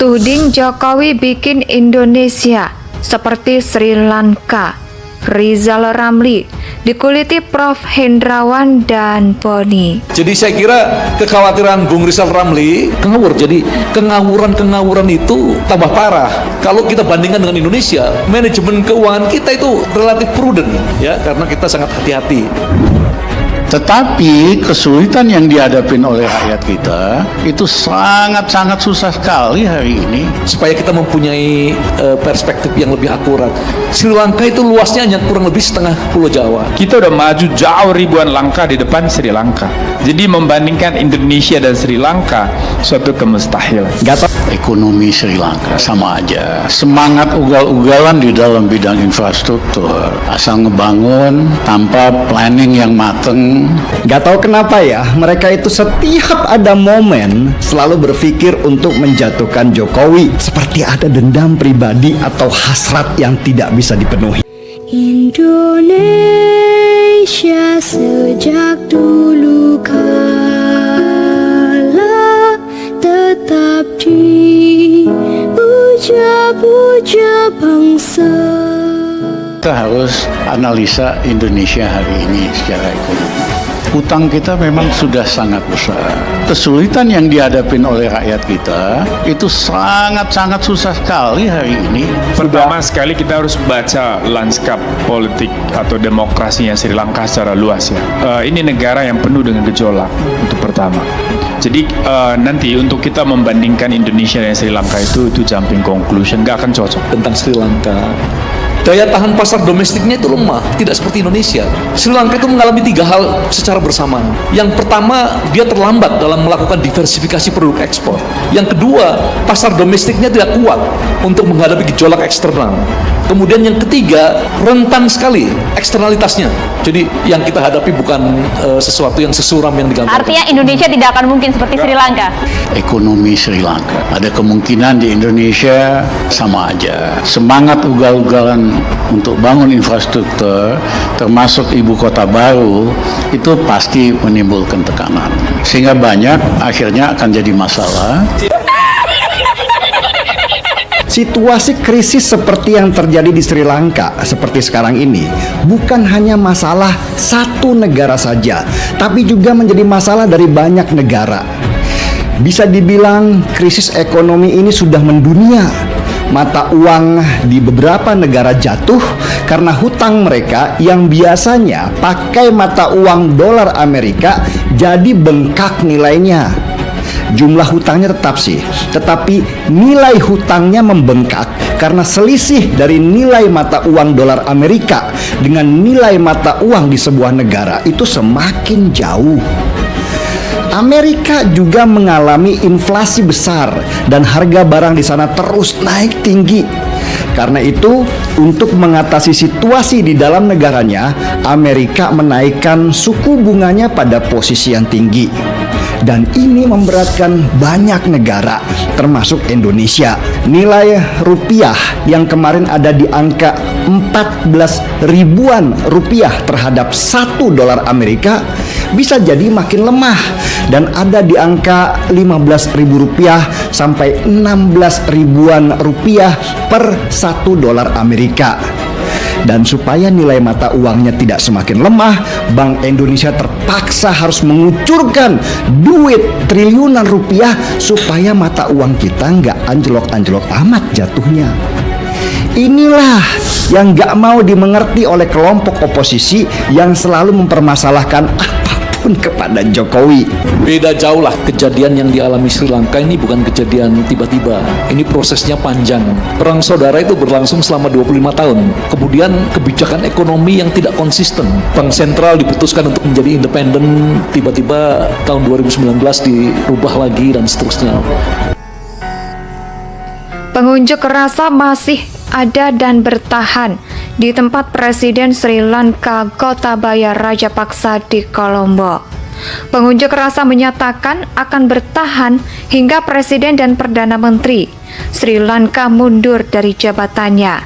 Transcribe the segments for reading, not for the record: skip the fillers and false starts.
Tuding Jokowi bikin Indonesia seperti Sri Lanka. Rizal Ramli dikuliti Prof. Hendrawan dan Boni. Jadi saya kira kekhawatiran Bung Rizal Ramli ngawur. Jadi kengawuran itu tambah parah. Kalau kita bandingkan dengan Indonesia, manajemen keuangan kita itu relatif prudent ya, karena kita sangat hati-hati. Tetapi kesulitan yang dihadapi oleh rakyat kita itu sangat-sangat susah sekali hari ini. Supaya kita mempunyai perspektif yang lebih akurat, Sri Lanka itu luasnya hanya kurang lebih setengah Pulau Jawa. Kita udah maju jauh ribuan langkah di depan Sri Lanka. Jadi membandingkan Indonesia dan Sri Lanka suatu kemustahilan. Ekonomi Sri Lanka sama aja. Semangat ugal-ugalan di dalam bidang infrastruktur, asal ngebangun tanpa planning yang mateng. Gak tahu kenapa ya, mereka itu setiap ada momen selalu berpikir untuk menjatuhkan Jokowi, seperti ada dendam pribadi atau hasrat yang tidak bisa dipenuhi. Indonesia sejak dulu kala tetap dipuja-puja bangsa. Kita harus analisa Indonesia hari ini secara ekonomi. Utang kita memang sudah sangat besar. Kesulitan yang dihadapi oleh rakyat kita itu sangat-sangat susah sekali hari ini. Pertama sekali kita harus baca lanskap politik atau demokrasinya Sri Lanka secara luas ya. Ini negara yang penuh dengan gejolak, itu pertama. Jadi nanti untuk kita membandingkan Indonesia dan Sri Lanka itu jumping conclusion, nggak akan cocok. Tentang Sri Lanka, daya tahan pasar domestiknya itu lemah, tidak seperti Indonesia. Sri Lanka itu mengalami 3 hal secara bersamaan. Yang pertama, dia terlambat dalam melakukan diversifikasi produk ekspor. Yang kedua, pasar domestiknya tidak kuat untuk menghadapi gejolak eksternal. Kemudian yang ketiga, rentan sekali eksternalitasnya. Jadi yang kita hadapi bukan sesuatu yang sesuram yang digambarkan. Artinya Indonesia tidak akan mungkin seperti Sri Lanka. Ekonomi Sri Lanka, ada kemungkinan di Indonesia sama aja. Semangat ugal-ugalan untuk bangun infrastruktur, termasuk ibu kota baru, itu pasti menimbulkan tekanan. Sehingga banyak akhirnya akan jadi masalah. Situasi krisis seperti yang terjadi di Sri Lanka seperti sekarang ini bukan hanya masalah satu negara saja, tapi juga menjadi masalah dari banyak negara. Bisa dibilang krisis ekonomi ini sudah mendunia. Mata uang di beberapa negara jatuh karena hutang mereka yang biasanya pakai mata uang dolar Amerika jadi bengkak nilainya. Jumlah hutangnya tetap sih, tetapi nilai hutangnya membengkak karena selisih dari nilai mata uang dolar Amerika dengan nilai mata uang di sebuah negara itu semakin jauh. Amerika juga mengalami inflasi besar dan harga barang di sana terus naik tinggi. Karena itu, untuk mengatasi situasi di dalam negaranya, Amerika menaikkan suku bunganya pada posisi yang tinggi. Dan ini memberatkan banyak negara, termasuk Indonesia. Nilai rupiah yang kemarin ada di angka 14 ribuan rupiah terhadap 1 dolar Amerika bisa jadi makin lemah dan ada di angka 15 ribu rupiah sampai 16 ribuan rupiah per 1 dolar Amerika. Dan supaya nilai mata uangnya tidak semakin lemah, Bank Indonesia terpaksa harus mengucurkan duit triliunan rupiah supaya mata uang kita nggak anjlok-anjlok amat jatuhnya. Inilah yang nggak mau dimengerti oleh kelompok oposisi yang selalu mempermasalahkan apapun kepada Jokowi. Beda jauh lah, kejadian yang dialami Sri Lanka ini bukan kejadian tiba-tiba. Ini prosesnya panjang. Perang saudara itu berlangsung selama 25 tahun. Kemudian kebijakan ekonomi yang tidak konsisten. Bank sentral diputuskan untuk menjadi independen, tiba-tiba tahun 2019 dirubah lagi dan seterusnya. Pengunjuk rasa masih ada dan bertahan di tempat Presiden Sri Lanka Gotabaya Rajapaksa di Colombo. Pengunjuk rasa menyatakan akan bertahan hingga Presiden dan Perdana Menteri Sri Lanka mundur dari jabatannya.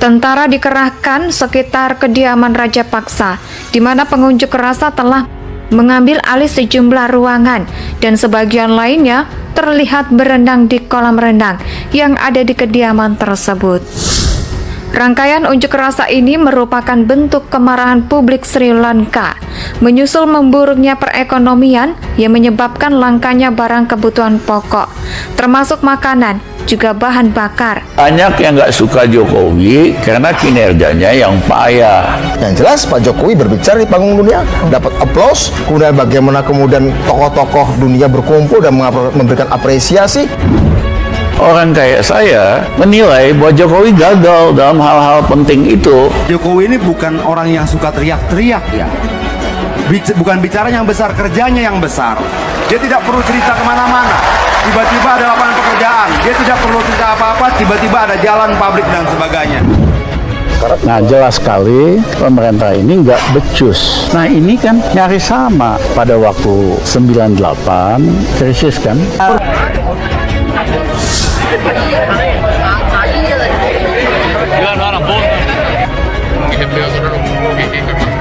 Tentara dikerahkan sekitar kediaman Rajapaksa, di mana pengunjuk rasa telah mengambil alih sejumlah ruangan dan sebagian lainnya terlihat berenang di kolam renang yang ada di kediaman tersebut. Rangkaian unjuk rasa ini merupakan bentuk kemarahan publik Sri Lanka menyusul memburuknya perekonomian yang menyebabkan langkanya barang kebutuhan pokok, termasuk makanan, juga bahan bakar. Banyak yang nggak suka Jokowi karena kinerjanya yang payah. Yang jelas Pak Jokowi berbicara di panggung dunia, dapat aplaus, kemudian bagaimana kemudian tokoh-tokoh dunia berkumpul dan memberikan apresiasi. Orang kayak saya menilai bahwa Jokowi gagal dalam hal-hal penting itu. Jokowi ini bukan orang yang suka teriak-teriak ya. Bukan bicara yang besar, kerjanya yang besar. Dia tidak perlu cerita kemana-mana. Tiba-tiba ada lapangan pekerjaan. Dia tidak perlu cerita apa-apa, tiba-tiba ada jalan, pabrik dan sebagainya. Nah, jelas sekali pemerintah ini nggak becus. Nah, ini kan nyaris sama pada waktu 98 krisis kan.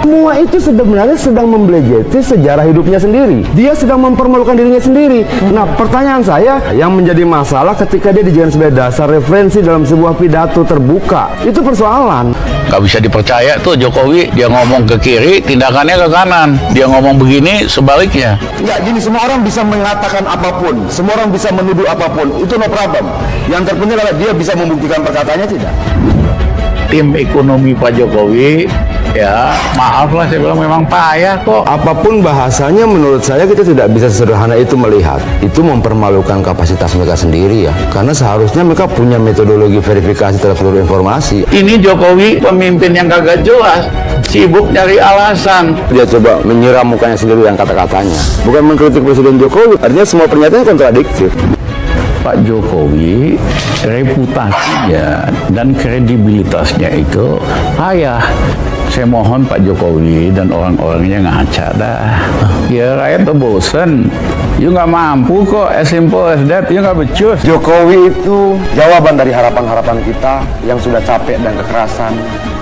Semua itu sebenarnya sedang membelejeti sejarah hidupnya sendiri. Dia sedang mempermalukan dirinya sendiri. Nah, pertanyaan saya, yang menjadi masalah ketika dia dijadikan sebagai dasar referensi dalam sebuah pidato terbuka, itu persoalan. Nggak bisa dipercaya tuh Jokowi, dia ngomong ke kiri, tindakannya ke kanan. Dia ngomong begini, sebaliknya. Enggak, gini, semua orang bisa mengatakan apapun, semua orang bisa menuduh apapun, itu no problem. Yang terpenting adalah dia bisa membuktikan perkataannya tidak. Tim ekonomi Pak Jokowi, ya maaf lah saya bilang memang payah kok. Apapun bahasanya, menurut saya kita tidak bisa sederhana itu melihat. Itu mempermalukan kapasitas mereka sendiri ya. Karena seharusnya mereka punya metodologi verifikasi terhadap seluruh informasi. Ini Jokowi pemimpin yang kagak jelas, sibuk nyari alasan. Dia coba menyiram mukanya sendiri yang kata-katanya. Bukan mengkritik Presiden Jokowi, artinya semua pernyataannya kontradiktif. Pak Jokowi reputasinya dan kredibilitasnya itu payah. Saya mohon Pak Jokowi dan orang-orangnya ngaca dah. Ya rakyat tuh bosen. You nggak mampu kok, as simple as that. You nggak becus. Jokowi itu jawaban dari harapan-harapan kita yang sudah capek dan kekerasan,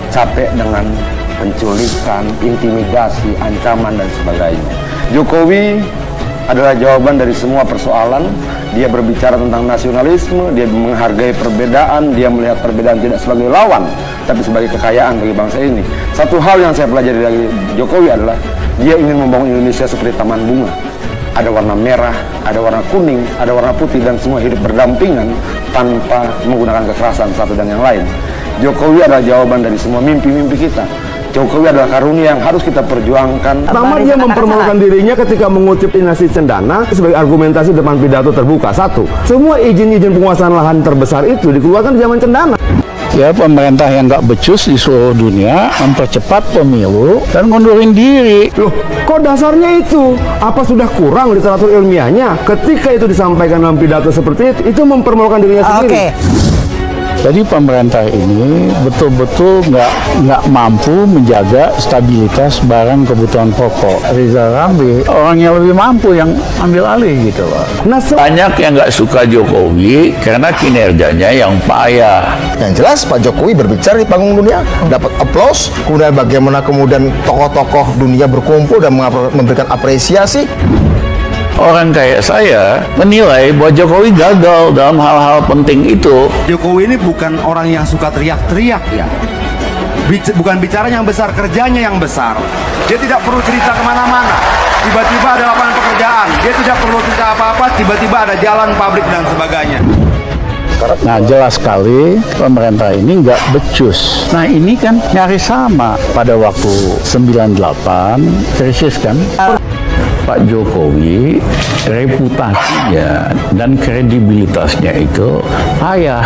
capek dengan penculikan, intimidasi, ancaman dan sebagainya. Jokowi adalah jawaban dari semua persoalan. Dia berbicara tentang nasionalisme, dia menghargai perbedaan, dia melihat perbedaan tidak sebagai lawan, tapi sebagai kekayaan bagi bangsa ini. Satu hal yang saya pelajari dari Jokowi adalah dia ingin membangun Indonesia seperti taman bunga. Ada warna merah, ada warna kuning, ada warna putih, dan semua hidup berdampingan tanpa menggunakan kekerasan satu dan yang lain. Jokowi adalah jawaban dari semua mimpi-mimpi kita. Jokowi adalah karunia yang harus kita perjuangkan. Pertama, dia mempermalukan dirinya ketika mengutip Dinasti Cendana sebagai argumentasi depan pidato terbuka. Satu, semua izin-izin penguasaan lahan terbesar itu dikeluarkan di zaman Cendana. Ya, pemerintah yang nggak becus di seluruh dunia mempercepat pemilu dan ngundurin diri. Loh, kok dasarnya itu? Apa sudah kurang literatur ilmiahnya? Ketika itu disampaikan dalam pidato seperti itu mempermalukan dirinya sendiri. Jadi pemerintah ini betul-betul nggak mampu menjaga stabilitas barang kebutuhan pokok. Rizal Ramli orang yang lebih mampu yang ambil alih gitu loh. Nah, Banyak yang nggak suka Jokowi karena kinerjanya yang payah. yang jelas Pak Jokowi berbicara di panggung dunia, dapat aplaus, kemudian bagaimana kemudian tokoh-tokoh dunia berkumpul dan memberikan apresiasi. Orang kayak saya menilai bahwa Jokowi gagal dalam hal-hal penting itu. Jokowi ini bukan orang yang suka teriak-teriak ya. Bukan bicara yang besar, kerjanya yang besar. Dia tidak perlu cerita kemana-mana. Tiba-tiba ada lapangan pekerjaan. Dia tidak perlu cerita apa-apa, tiba-tiba ada jalan, pabrik dan sebagainya. Nah, jelas sekali pemerintah ini nggak becus. Nah, ini kan nyaris sama pada waktu 98 krisis kan. Pak Jokowi reputasinya dan kredibilitasnya itu payah.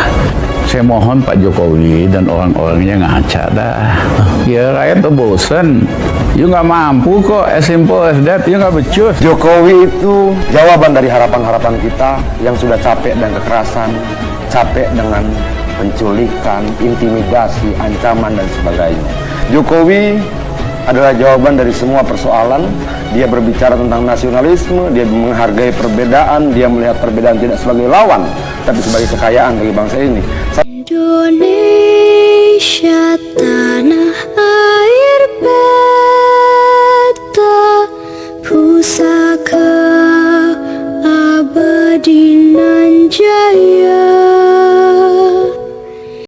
Saya mohon Pak Jokowi dan orang-orangnya ngaca dah. Ya rakyat tuh bosen. You nggak mampu kok, as simple as that. You nggak becus. Jokowi itu jawaban dari harapan-harapan kita yang sudah capek dan kekerasan, capek dengan penculikan, intimidasi, ancaman dan sebagainya. Jokowi adalah jawaban dari semua persoalan. Dia berbicara tentang nasionalisme, dia menghargai perbedaan, dia melihat perbedaan tidak sebagai lawan, tapi sebagai kekayaan bagi bangsa ini. Indonesia tanah